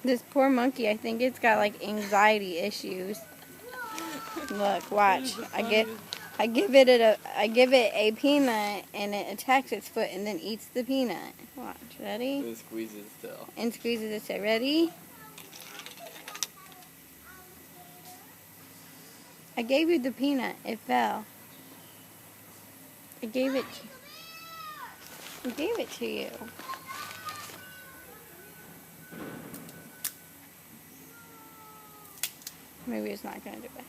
This poor monkey, I think it's got like anxiety issues. Look, watch. I give it a peanut and it attacks its foot and then eats the peanut. Watch, ready? It squeezes still. And squeezes its tail. Ready? I gave you the peanut. It fell. I gave it to you. Maybe it's not gonna do it.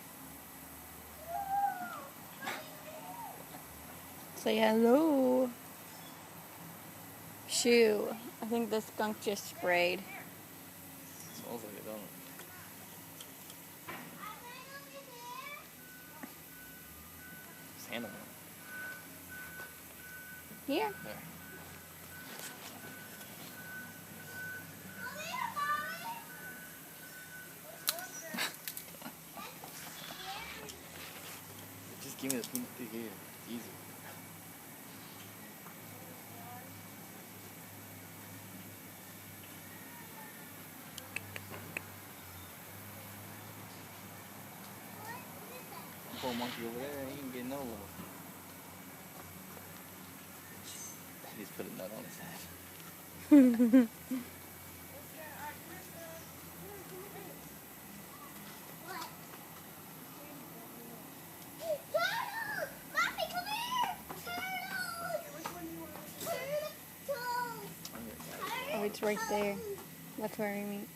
Say hello. Shoo. I think the skunk just sprayed. Smells like it, don't it? Sand on it. Here. There. Just give me the peanut here. It's easy. Poor monkey over there, he ain't getting no love. He's put a nut on his head. Oh, it's right there. That's where we meet.